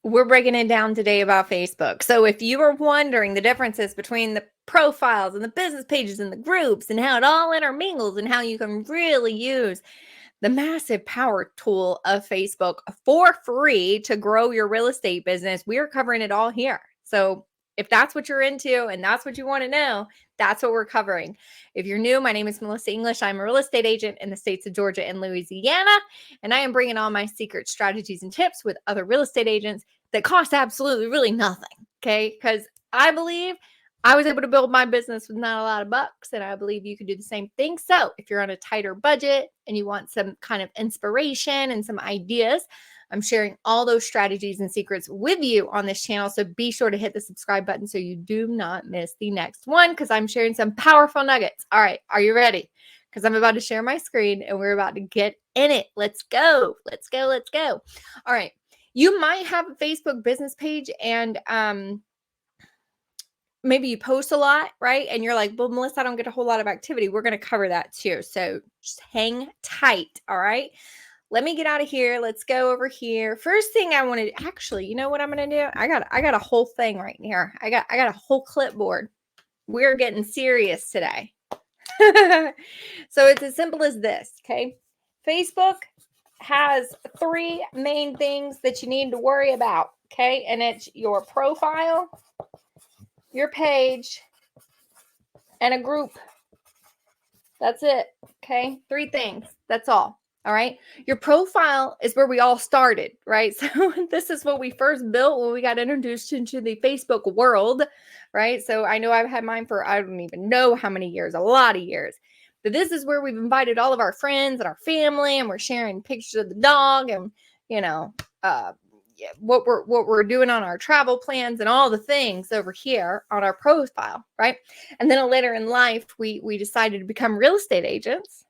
We're breaking it down today about Facebook. So if you are wondering the differences between the profiles and the business pages and the groups and how it all intermingles and how you can really use the massive power tool of Facebook for free to grow your real estate business, we're covering it all here. So if that's what you're into and that's what you want to know, that's what we're covering. If you're new, my name is Melissa English. I'm a real estate agent in the states of Georgia and Louisiana, and I am bringing all my secret strategies and tips with other real estate agents that cost absolutely really nothing, okay? Because I believe I was able to build my business with not a lot of bucks, and I believe you can do the same thing. So if you're on a tighter budget and you want some kind of inspiration and some ideas, I'm sharing all those strategies and secrets with you on this channel. So be sure to hit the subscribe button so you do not miss the next one, because I'm sharing some powerful nuggets. All right, are you ready? Because I'm about to share my screen and we're about to get in it. Let's go. Let's go. Let's go. All right. You might have a Facebook business page and maybe you post a lot, right? And you're like, well, Melissa, I don't get a whole lot of activity. We're going to cover that too. So just hang tight. All right. Let me get out of here. Let's go over here. First thing I want to actually, you know what I'm going to do? I got a whole thing right here. I got a whole clipboard. We're getting serious today. So it's as simple as this. Okay. Facebook has three main things that you need to worry about. Okay. And it's your profile, your page, and a group. That's it. Okay. Three things. That's all. All right. Your profile is where we all started, right? So this is what we first built when we got introduced into the Facebook world, right? So I know I've had mine for, I don't even know how many years, a lot of years. But this is where we've invited all of our friends and our family, and we're sharing pictures of the dog and, you know, what we're doing on our travel plans and all the things over here on our profile, right? And then later in life, we decided to become real estate agents.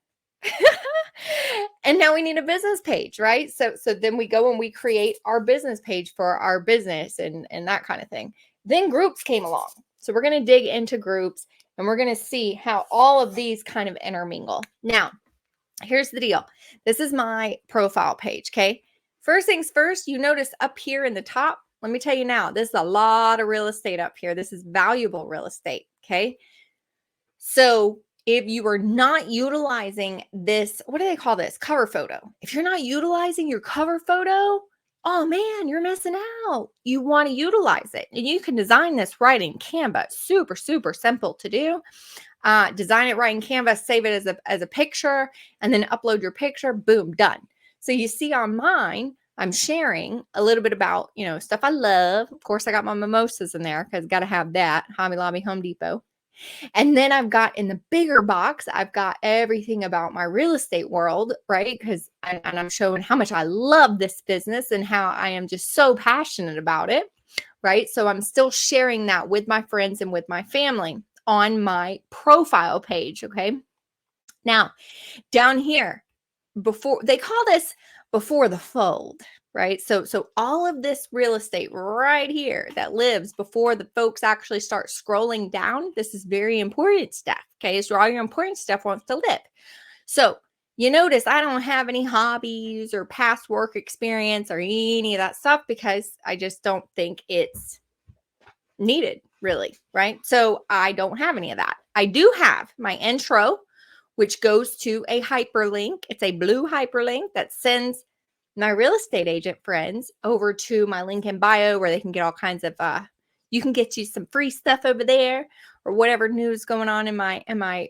And now we need a business page, right? So then we go and we create our business page for our business and that kind of thing. Then groups came along. So we're going to dig into groups and we're going to see how all of these kind of intermingle. Now, here's the deal. This is my profile page, okay? First things first, you notice up here in the top, let me tell you now, this is a lot of real estate up here. This is valuable real estate, okay? So if you are not utilizing this, what do they call this? Cover photo. If you're not utilizing your cover photo, oh man, you're missing out. You want to utilize it. And you can design this right in Canva. Super, super simple to do. Design it right in Canva, save it as a picture, and then upload your picture. Boom, done. So you see on mine, I'm sharing a little bit about, you know, stuff I love. Of course, I got my mimosas in there because got to have that. Hobby Lobby, Home Depot. And then I've got in the bigger box, I've got everything about my real estate world, right? Because I'm showing how much I love this business and how I am just so passionate about it, right? So I'm still sharing that with my friends and with my family on my profile page, okay? Now, down here, before they call this before the fold, right? So all of this real estate right here that lives before the folks actually start scrolling down, this is very important stuff, okay? So all your important stuff wants to live. So you notice I don't have any hobbies or past work experience or any of that stuff because I just don't think it's needed, really, right? So I don't have any of that. I do have my intro, which goes to a hyperlink. It's a blue hyperlink that sends my real estate agent friends over to my link in bio where they can get all kinds of you can get you some free stuff over there, or whatever news going on in my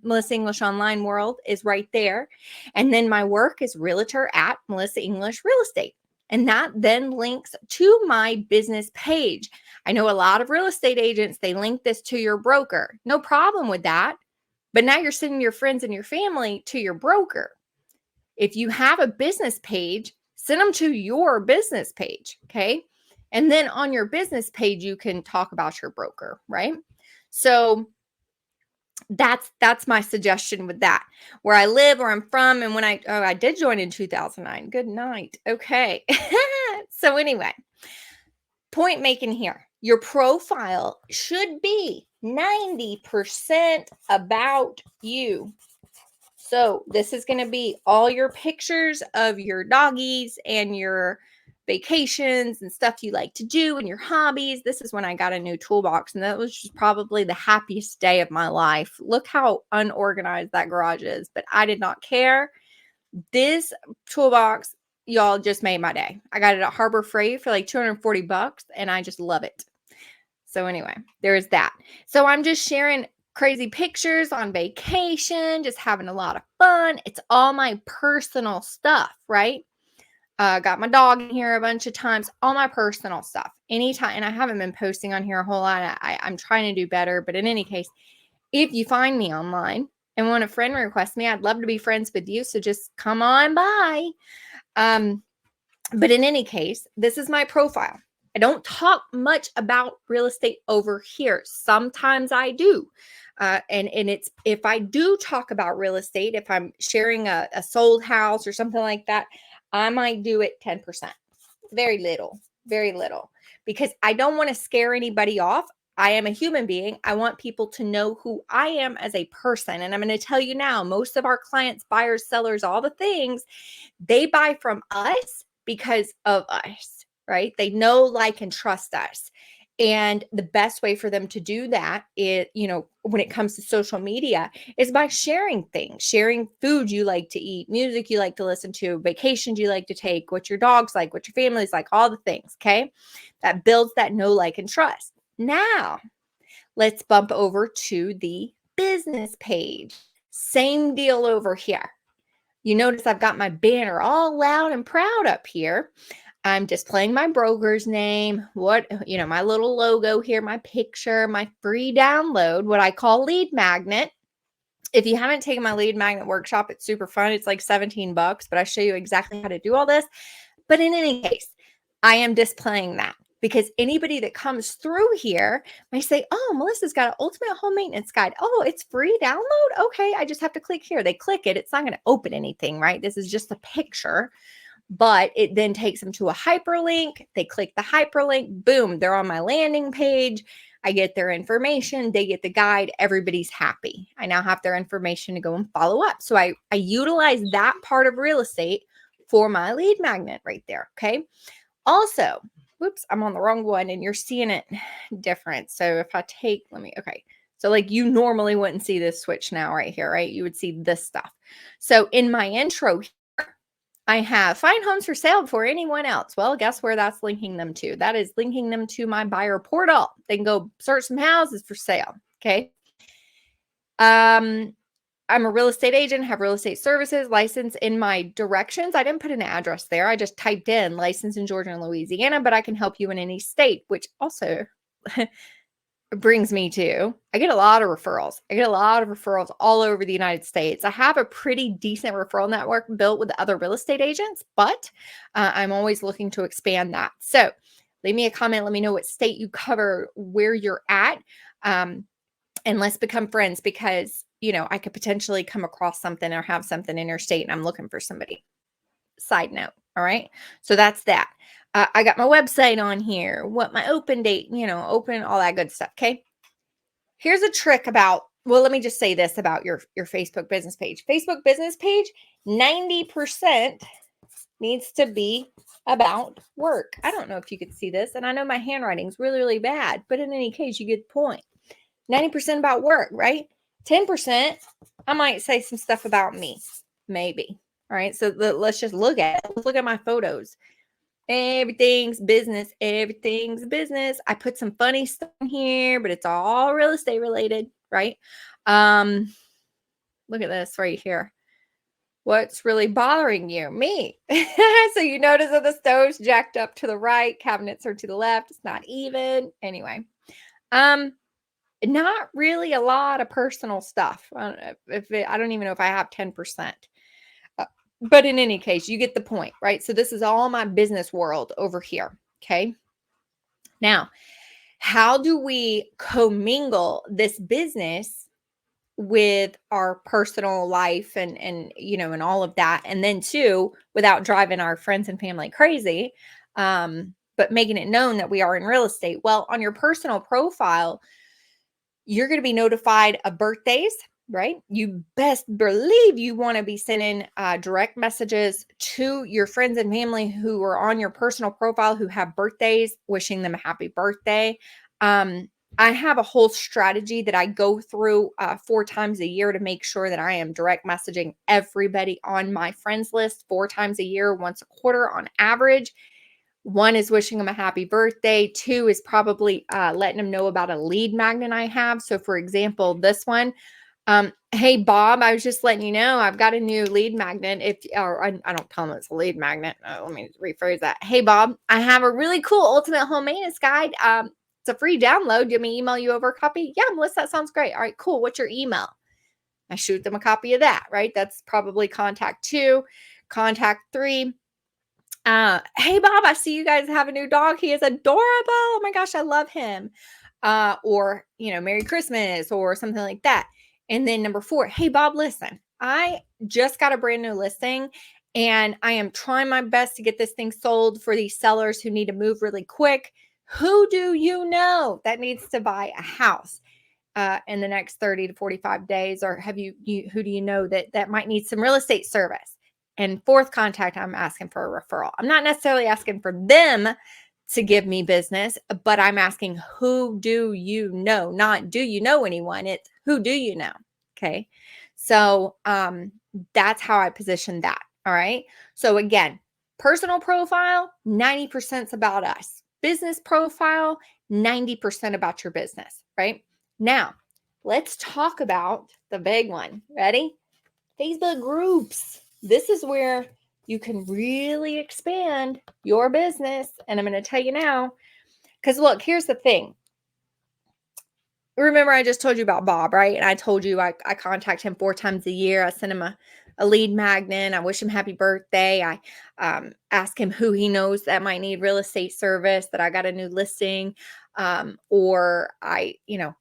Melissa English online world is right there. And then my work is realtor at Melissa English Real Estate. And that then links to my business page. I know a lot of real estate agents, they link this to your broker. No problem with that. But now you're sending your friends and your family to your broker. If you have a business page, send them to your business page, okay? And then on your business page, you can talk about your broker, right? So that's my suggestion with that. Where I live, where I'm from, and when I did join in 2009. Good night. Okay. So anyway, point making here. Your profile should be 90% about you. So this is going to be all your pictures of your doggies and your vacations and stuff you like to do and your hobbies. This is when I got a new toolbox, and that was just probably the happiest day of my life. Look how unorganized that garage is, but I did not care. This toolbox, y'all, just made my day. I got it at Harbor Freight for like $240, and I just love it. So anyway, there's that. So I'm just sharing crazy pictures on vacation, just having a lot of fun. It's all my personal stuff, right? Got my dog in here a bunch of times, all my personal stuff. Anytime, and I haven't been posting on here a whole lot. I'm trying to do better, but in any case, if you find me online and want a friend request me, I'd love to be friends with you. So just come on by. But in any case, this is my profile. I don't talk much about real estate over here. Sometimes I do. And it's, if I do talk about real estate, if I'm sharing a sold house or something like that, I might do it 10%. Very little, because I don't want to scare anybody off. I am a human being. I want people to know who I am as a person. And I'm going to tell you now, most of our clients, buyers, sellers, all the things, they buy from us because of us, right? They know, like, and trust us. And the best way for them to do that is, when it comes to social media, is by sharing things, sharing food you like to eat, music you like to listen to, vacations you like to take, what your dog's like, what your family's like, all the things. Okay. That builds that know, like, and trust. Now let's bump over to the business page. Same deal over here. You notice I've got my banner all loud and proud up here. I'm displaying my broker's name, my little logo here, my picture, my free download, what I call lead magnet. If you haven't taken my lead magnet workshop, it's super fun. It's like $17, but I show you exactly how to do all this. But in any case, I am displaying that because anybody that comes through here may say, oh, Melissa's got an ultimate home maintenance guide. Oh, it's free download. Okay. I just have to click here. They click it. It's not going to open anything, right? This is just a picture. But it then takes them to a hyperlink. They click the hyperlink, boom, they're on my landing page. I get their information. They get the guide. Everybody's happy. I now have their information to go and follow up. So I utilize that part of real estate for my lead magnet right there. Okay. Also, whoops, I'm on the wrong one and you're seeing it different. So if I take, okay. So like you normally wouldn't see this switch now right here, right? You would see this stuff. So in my intro, I have find homes for sale before anyone else. Well, guess where that's linking them to? That is linking them to my buyer portal. They can go search some houses for sale. Okay. I'm a real estate agent, have real estate services, license in my directions. I didn't put an address there. I just typed in license in Georgia and Louisiana, but I can help you in any state, which also brings me to, I get a lot of referrals. I get a lot of referrals all over the United States. I have a pretty decent referral network built with other real estate agents, but I'm always looking to expand that. So leave me a comment. Let me know what state you cover, where you're at, and let's become friends because, I could potentially come across something or have something interstate and I'm looking for somebody. Side note. All right. So that's that. I got my website on here, what my open date, open, all that good stuff. Okay. Here's a trick about, well, let me just say this about your Facebook business page. Facebook business page, 90% needs to be about work. I don't know if you could see this, and I know my handwriting is really, really bad, but in any case, you get the point. 90% about work, right? 10%, I might say some stuff about me, maybe. All right. So let's just look at it. Let's look at my photos. Everything's business. Everything's business. I put some funny stuff in here, but it's all real estate related, right? Look at this right here. What's really bothering you? Me. So you notice that the stove's jacked up to the right, cabinets are to the left. It's not even. Anyway, not really a lot of personal stuff. I don't even know if I have 10%. But in any case, you get the point, right? So this is all my business world over here. Okay. Now, how do we commingle this business with our personal life and all of that? And then too, without driving our friends and family crazy, but making it known that we are in real estate. Well, on your personal profile, you're going to be notified of birthdays, right? You best believe you want to be sending direct messages to your friends and family who are on your personal profile who have birthdays, wishing them a happy birthday. I have a whole strategy that I go through 4 times a year to make sure that I am direct messaging everybody on my friends list 4 times a year, once a quarter on average. 1 is wishing them a happy birthday. 2 is probably letting them know about a lead magnet I have. So, for example, this one, hey Bob, I was just letting you know I've got a new lead magnet. I don't tell them it's a lead magnet. Let me rephrase that. Hey Bob, I have a really cool ultimate home maintenance guide. It's a free download. Do you want me to email you over a copy? Yeah, Melissa, that sounds great. All right, cool. What's your email? I shoot them a copy of that, right? That's probably contact 2. Contact 3. Hey Bob, I see you guys have a new dog. He is adorable. Oh my gosh, I love him. Or, Merry Christmas or something like that. And then number 4, hey Bob, listen, I just got a brand new listing and I am trying my best to get this thing sold for these sellers who need to move really quick. Who do you know that needs to buy a house in the next 30 to 45 days? Or who do you know that might need some real estate service? And 4th contact, I'm asking for a referral. I'm not necessarily asking for them to give me business, but I'm asking, who do you know? Not do you know anyone? It's who do you know? Okay. So that's how I position that. All right. So again, personal profile, 90% is about us. Business profile, 90% about your business. Right. Now, let's talk about the big one. Ready? Facebook groups. This is where you can really expand your business. And I'm going to tell you now, because look, here's the thing. Remember, I just told you about Bob, right? And I told you I contact him 4 times a year. I send him a lead magnet. I wish him happy birthday. I ask him who he knows that might need real estate service, that I got a new listing. Or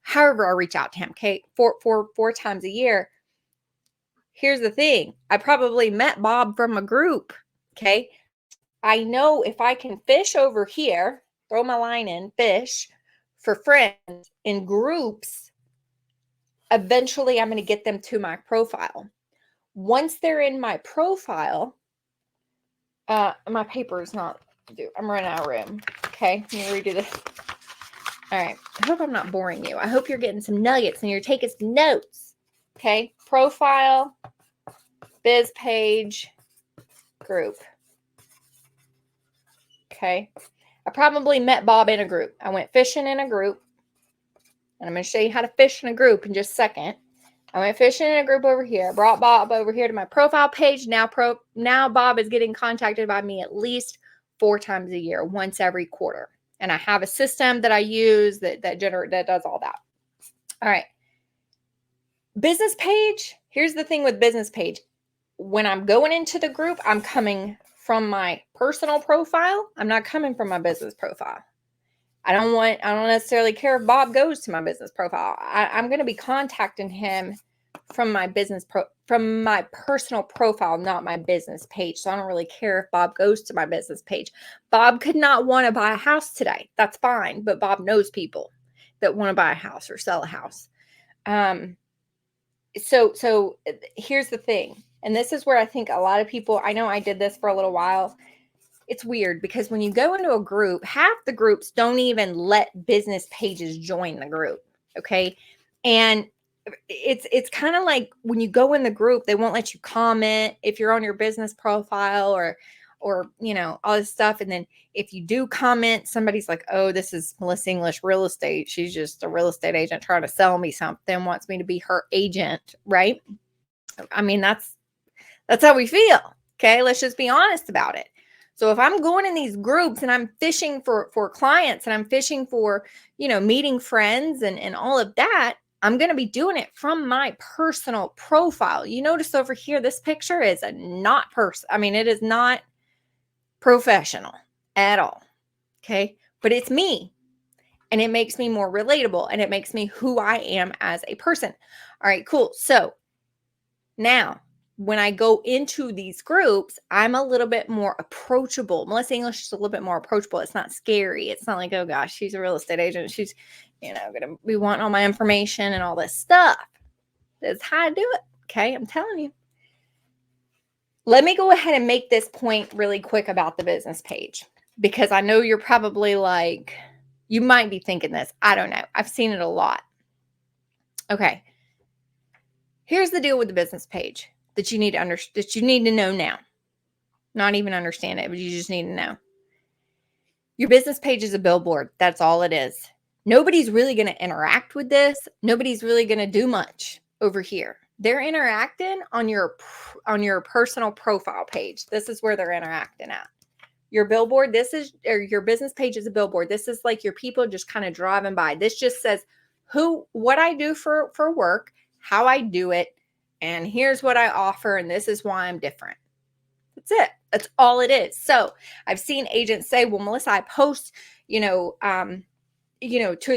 however I reach out to him. Okay. 4 times a year. Here's the thing. I probably met Bob from a group. Okay. I know if I can fish over here, throw my line in, fish for friends in groups, eventually I'm going to get them to my profile. Once they're in my profile, my paper is not due. I'm running out of room. Okay. Let me redo this. All right. I hope I'm not boring you. I hope you're getting some nuggets and you're taking some notes. Okay. Profile, biz page, group. Okay. I probably met Bob in a group. I went fishing in a group. And I'm going to show you how to fish in a group in just a second. I went fishing in a group over here. Brought Bob over here to my profile page. Now Bob is getting contacted by me at least 4 times a year, once every quarter. And I have a system that I use that does all that. All right. Business page. Here's the thing with business page. When I'm going into the group, I'm coming from my personal profile. I'm not coming from my business profile. I don't necessarily care if Bob goes to my business profile. I'm going to be contacting him from my from my personal profile, not my business page. So I don't really care if Bob goes to my business page. Bob could not want to buy a house today. That's fine. But Bob knows people that want to buy a house or sell a house. So here's the thing. And this is where I think a lot of people, I know I did this for a little while. It's weird because when you go into a group, half the groups don't even let business pages join the group. Okay. And it's kind of like when you go in the group, they won't let you comment if you're on your business profile or all this stuff. And then if you do comment, somebody's like, oh, this is Melissa English real estate. She's just a real estate agent trying to sell me something, wants me to be her agent. Right. I mean, that's how we feel. Okay. Let's just be honest about it. So if I'm going in these groups and I'm fishing for clients and I'm fishing for, meeting friends and all of that, I'm going to be doing it from my personal profile. You notice over here, this picture is not it is not professional at all. Okay. But it's me and it makes me more relatable and it makes me who I am as a person. All right, cool. So now, when I go into these groups, I'm a little bit more approachable. Melissa English is a little bit more approachable. It's not scary. It's not like, oh gosh, she's a real estate agent. She's, going to be wanting all my information and all this stuff. That's how I do it. Okay, I'm telling you. Let me go ahead and make this point really quick about the business page, because I know you're probably like, you might be thinking this. I don't know. I've seen it a lot. Okay. Here's the deal with the business page that you need to know now. Not even understand it, but you just need to know. Your business page is a billboard. That's all it is. Nobody's really going to interact with this. Nobody's really going to do much over here. They're interacting on your personal profile page. This is where they're interacting at. Your billboard, your business page is a billboard. This is like your people just kind of driving by. This just says what I do for work, how I do it, and here's what I offer, and this is why I'm different. That's it. That's all it is. So I've seen agents say, well, Melissa, I post, 2 or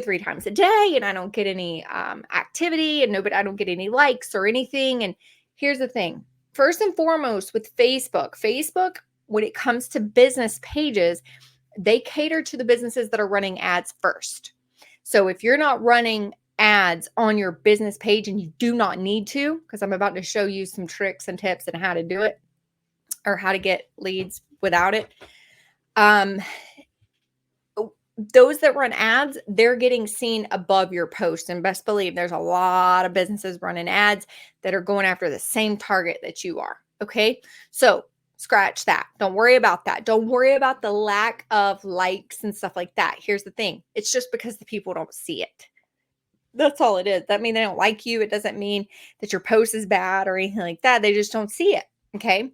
3 times a day, and I don't get any activity, and I don't get any likes or anything. And here's the thing. First and foremost, with Facebook, when it comes to business pages, they cater to the businesses that are running ads first. So if you're not running ads on your business page, and you do not need to, because I'm about to show you some tricks and tips on how to do it, or how to get leads without it. Those that run ads, they're getting seen above your post. And best believe there's a lot of businesses running ads that are going after the same target that you are. Okay. So scratch that. Don't worry about that. Don't worry about the lack of likes and stuff like that. Here's the thing. It's just because the people don't see it. That's all it is. That means they don't like you. It doesn't mean that your post is bad or anything like that. They just don't see it. Okay.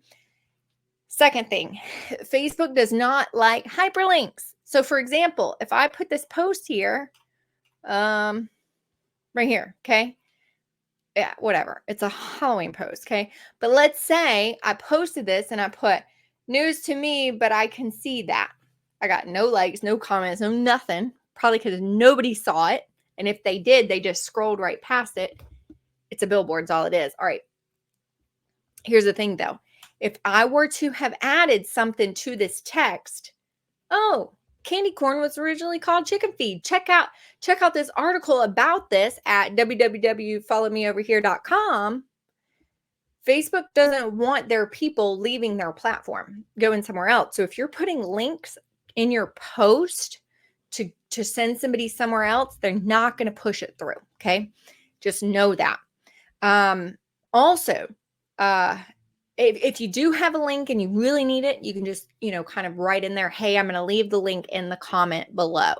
Second thing, Facebook does not like hyperlinks. So for example, if I put this post here, right here, okay? Yeah, whatever. It's a Halloween post, okay? But let's say I posted this and I put news to me, but I can see that. I got no likes, no comments, no nothing. Probably because nobody saw it. And if they did, they just scrolled right past it. It's a billboard, is all it is. All right. Here's the thing though. If I were to have added something to this text, oh, candy corn was originally called chicken feed. Check out this article about this at www.followmeoverhere.com. Facebook doesn't want their people leaving their platform, going somewhere else. So if you're putting links in your post to send somebody somewhere else, they're not going to push it through. Okay. Just know that. Also, if you do have a link and you really need it, you can just, kind of write in there, hey, I'm going to leave the link in the comment below,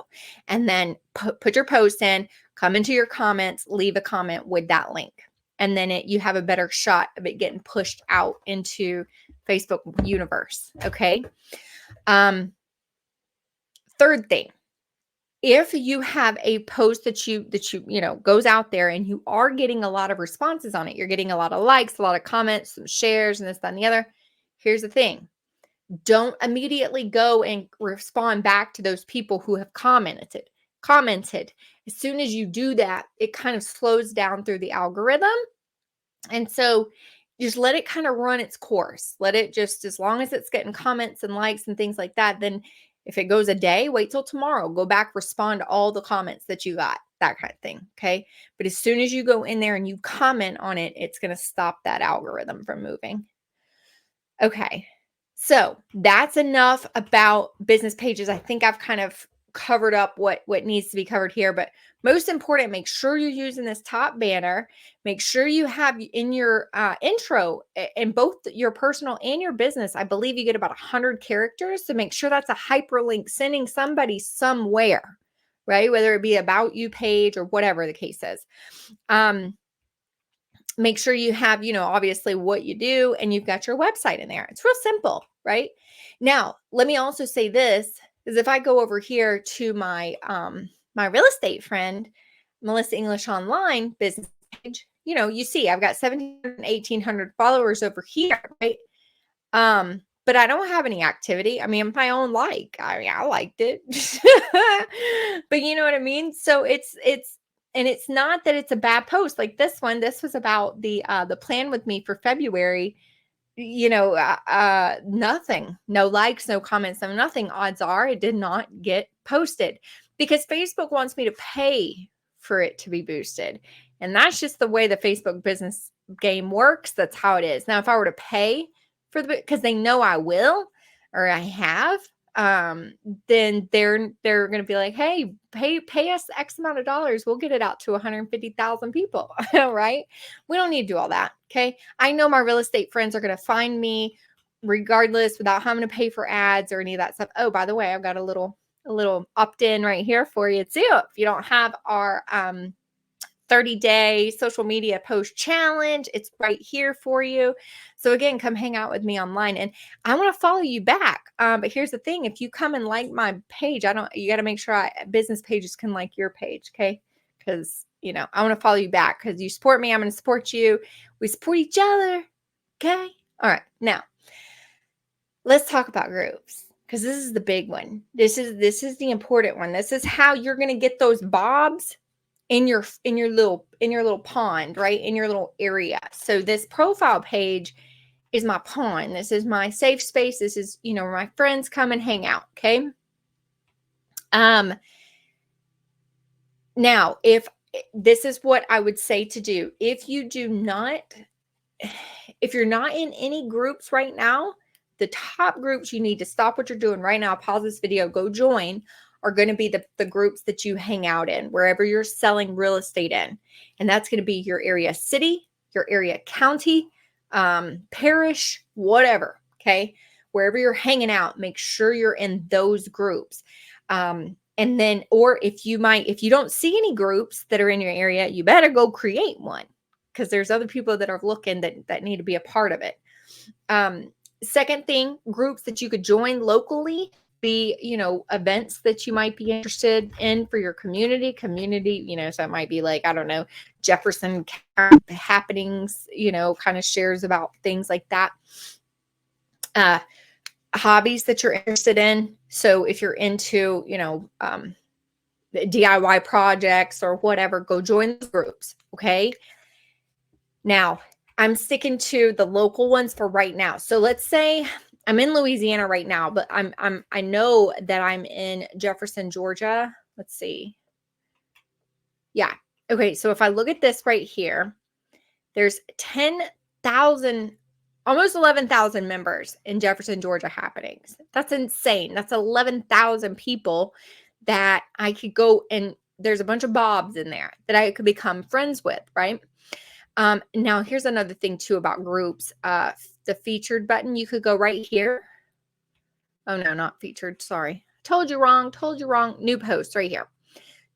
and then put your post in, come into your comments, leave a comment with that link. And then you have a better shot of it getting pushed out into Facebook universe. Okay. Third thing, if you have a post that you goes out there and you are getting a lot of responses on it, you're getting a lot of likes, a lot of comments, some shares, and this, that, and the other. Here's the thing. Don't immediately go and respond back to those people who have commented. As soon as you do that, it kind of slows down through the algorithm. And so just let it kind of run its course. Let it just, as long as it's getting comments and likes and things like that, then if it goes a day, wait till tomorrow, go back, respond to all the comments that you got, that kind of thing. Okay. But as soon as you go in there and you comment on it, it's going to stop that algorithm from moving. Okay. So that's enough about business pages. I think I've kind of covered up what needs to be covered here, but most important, make sure you're using this top banner. Make sure you have in your intro, in both your personal and your business, I believe you get about 100 characters. So make sure that's a hyperlink sending somebody somewhere, right? Whether it be about you page or whatever the case is. Make sure you have, obviously what you do, and you've got your website in there. It's real simple, right? Now, let me also say this, is if I go over here to my my real estate friend, Melissa English Online business page, you see I've got 1,700, 1,800 followers over here, right? But I don't have any activity. I mean, my own like. I mean, I liked it. But you know what I mean? So it's and it's not that it's a bad post. Like this one, this was about the plan with me for February. Nothing, no likes, no comments, no nothing. Odds are it did not get posted because Facebook wants me to pay for it to be boosted. And that's just the way the Facebook business game works. That's how it is. Now, if I were to pay for because they know I will, or I have, then they're going to be like, hey, pay us X amount of dollars. We'll get it out to 150,000 people, right? We don't need to do all that. Okay. I know my real estate friends are going to find me regardless without having to pay for ads or any of that stuff. Oh, by the way, I've got a little opt-in right here for you too. If you don't have our 30-day social media post challenge, it's right here for you. So again, come hang out with me online, and I want to follow you back. But here's the thing: if you come and like my page, you got to make sure business pages can like your page, okay? Because I want to follow you back because you support me. I'm going to support you. We support each other, okay? All right, now let's talk about groups. Because this is the big one. This is the important one. This is how you're going to get those bobs in your little pond, right? In your little area. So this profile page is my pond. This is my safe space. This is, where my friends come and hang out. Okay. Now, if this is what I would say to do, if you're not in any groups right now, the top groups you need to stop what you're doing right now, pause this video, go join, are going to be the groups that you hang out in, wherever you're selling real estate in. And that's going to be your area city, your area county, parish, whatever. Okay. Wherever you're hanging out, make sure you're in those groups. And then, or if you don't see any groups that are in your area, you better go create one, because there's other people that are looking that need to be a part of it. Second thing, groups that you could join locally, be, events that you might be interested in for your community, so it might be like, I don't know, Jefferson happenings, kind of shares about things like that. Hobbies that you're interested in. So if you're into, DIY projects or whatever, go join the groups. Okay. Now, I'm sticking to the local ones for right now. So let's say I'm in Louisiana right now, but I know that I'm in Jefferson, Georgia. Let's see. Yeah. Okay. So if I look at this right here, there's 10,000, almost 11,000 members in Jefferson, Georgia happenings. That's insane. That's 11,000 people that I could go, and there's a bunch of Bobs in there that I could become friends with, right? Now here's another thing too about groups. The featured button, you could go right here. Oh no, not featured. Sorry. Told you wrong. New post right here.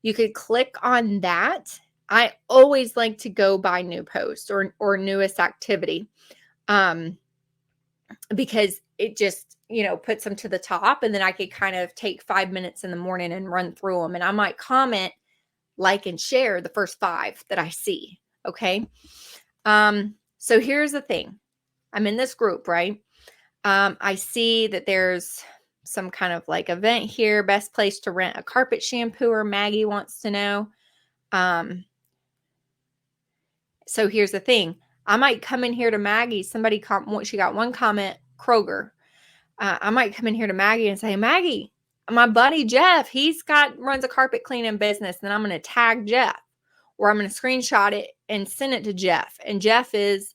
You could click on that. I always like to go by new post or newest activity. Because it just, puts them to the top, and then I could kind of take 5 minutes in the morning and run through them, and I might comment, like, and share the first 5 that I see. Okay. So here's the thing. I'm in this group, right? I see that there's some kind of like event here. Best place to rent a carpet shampooer, Maggie wants to know. So here's the thing. I might come in here to Maggie. She got one comment, Kroger. I might come in here to Maggie and say, Maggie, my buddy Jeff, runs a carpet cleaning business, and I'm going to tag Jeff, or I'm going to screenshot it and send it to Jeff. And Jeff is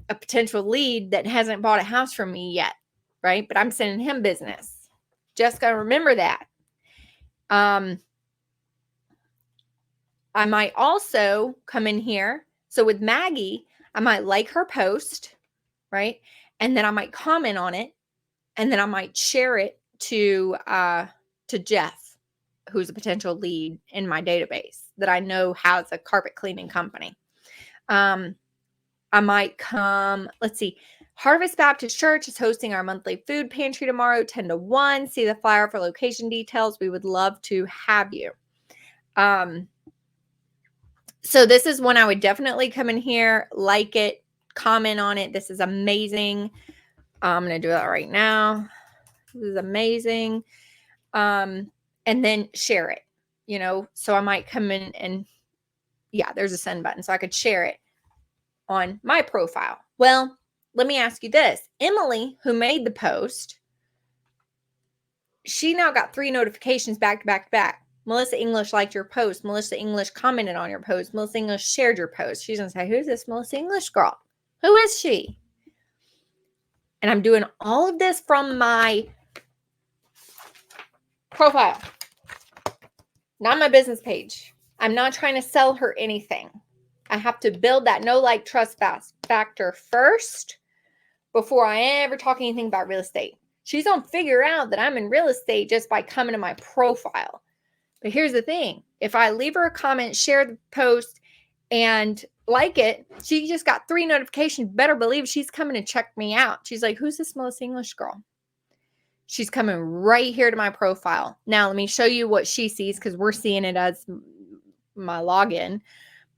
a potential lead that hasn't bought a house from me yet, right? But I'm sending him business. Just got to remember that. I might also come in here. So with Maggie, I might like her post, right? And then I might comment on it, and then I might share it to Jeff, who's a potential lead in my database that I know has a carpet cleaning company. I might come, let's see, Harvest Baptist Church is hosting our monthly food pantry tomorrow, 10 to 1. See the flyer for location details. We would love to have you. So this is one I would definitely come in here, like it, comment on it. This is amazing. I'm going to do that right now. This is amazing. And then share it, so I might come in and, yeah, there's a send button. So I could share it on my profile. Well, let me ask you this. Emily, who made the post, she now got 3 notifications back to back to back. Melissa English liked your post. Melissa English commented on your post. Melissa English shared your post. She's going to say, who's this Melissa English girl? Who is she? And I'm doing all of this from my profile, not my business page. I'm not trying to sell her anything. I have to build that know, like, trust factor first before I ever talk anything about real estate. She's going to figure out that I'm in real estate just by coming to my profile. But here's the thing. If I leave her a comment, share the post, and like it, she just got 3 notifications. Better believe she's coming to check me out. She's like, who's this Melissa English girl? She's coming right here to my profile. Now, let me show you what she sees because we're seeing it as my login.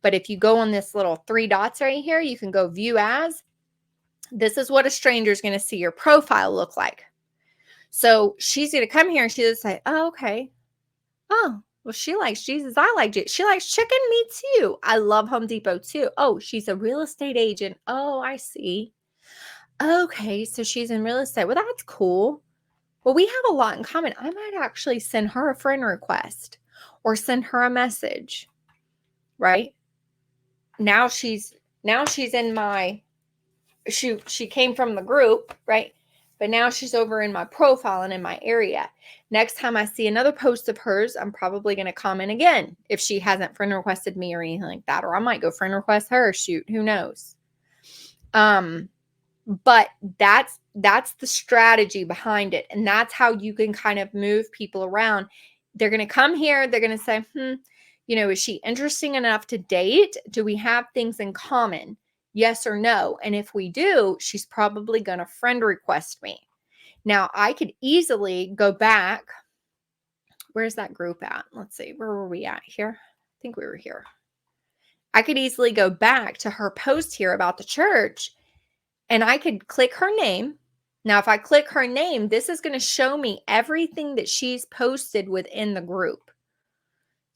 But if you go on this little 3 dots right here, you can go view as. This is what a stranger is going to see your profile look like. So she's going to come here and she's going to say, oh, okay. Oh, well, she likes Jesus. I like Jesus. She likes chicken. Me too. I love Home Depot too. Oh, she's a real estate agent. Oh, I see. Okay, so she's in real estate. Well, that's cool. Well, we have a lot in common. I might actually send her a friend request or send her a message, right? Now she's in my, she came from the group, right? But now she's over in my profile and in my area. Next time I see another post of hers, I'm probably going to comment again if she hasn't friend requested me or anything like that. Or I might go friend request her. Shoot, who knows? But that's the strategy behind it. And that's how you can kind of move people around. They're going to come here. They're going to say, is she interesting enough to date? Do we have things in common? Yes or no? And if we do, she's probably going to friend request me. Now, I could easily go back. Where's that group at? Let's see. Where were we at here? I think we were here. I could easily go back to her post here about the church, and I could click her name. Now, if I click her name, this is going to show me everything that she's posted within the group.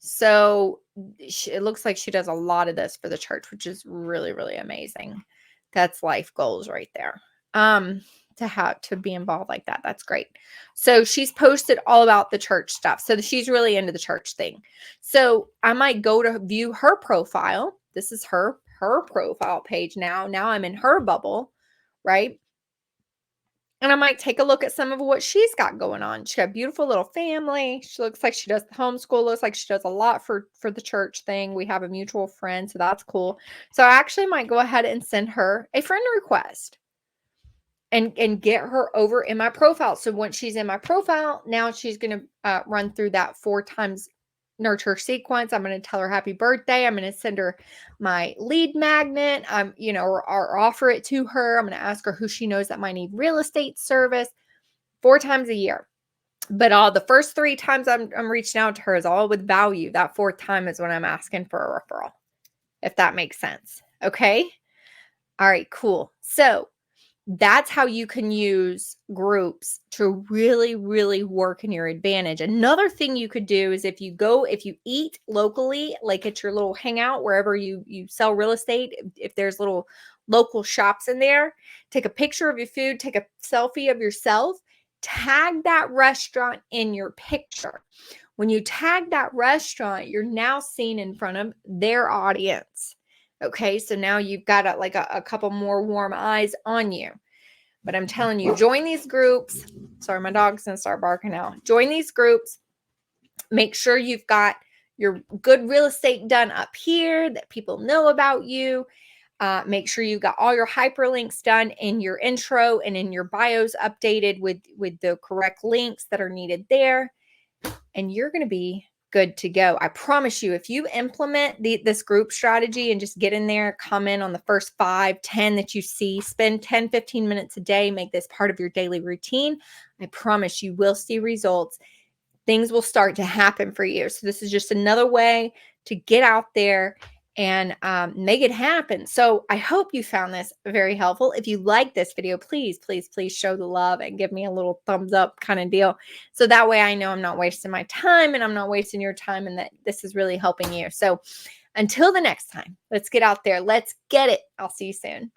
So it looks like she does a lot of this for the church, which is really, really amazing. That's life goals right there. To be involved like that. That's great. So she's posted all about the church stuff. So she's really into the church thing. So I might go to view her profile. This is her profile page now. Now I'm in her bubble, right? And I might take a look at some of what she's got going on. She got a beautiful little family. She looks like she does the homeschool. Looks like she does a lot for the church thing. We have a mutual friend, so that's cool. So I actually might go ahead and send her a friend request and get her over in my profile. So once she's in my profile, now she's going to run through that 4 times nurture sequence. I'm going to tell her happy birthday. I'm going to send her my lead magnet, or offer it to her. I'm going to ask her who she knows that might need real estate service 4 times a year. But all the first 3 times I'm reaching out to her is all with value. That 4th time is when I'm asking for a referral, if that makes sense. Okay. All right, cool. So that's how you can use groups to really, really work in your advantage. Another thing you could do is if you eat locally, like at your little hangout, wherever you sell real estate, if there's little local shops in there, take a picture of your food, take a selfie of yourself, tag that restaurant in your picture. When you tag that restaurant, you're now seen in front of their audience. Okay, so now you've got a couple more warm eyes on you. But I'm telling you, join these groups. Sorry, my dog's going to start barking now. Join these groups. Make sure you've got your good real estate done up here, that people know about you. Make sure you've got all your hyperlinks done in your intro and in your bios updated with the correct links that are needed there. And you're going to be good to go. I promise you, if you implement this group strategy and just get in there, comment on the first 5, 10 that you see, spend 10, 15 minutes a day, make this part of your daily routine, I promise you will see results. Things will start to happen for you. So this is just another way to get out there and make it happen. So I hope you found this very helpful. If you like this video, please, please, please show the love and give me a little thumbs up kind of deal. So that way I know I'm not wasting my time and I'm not wasting your time and that this is really helping you. So until the next time, let's get out there. Let's get it. I'll see you soon.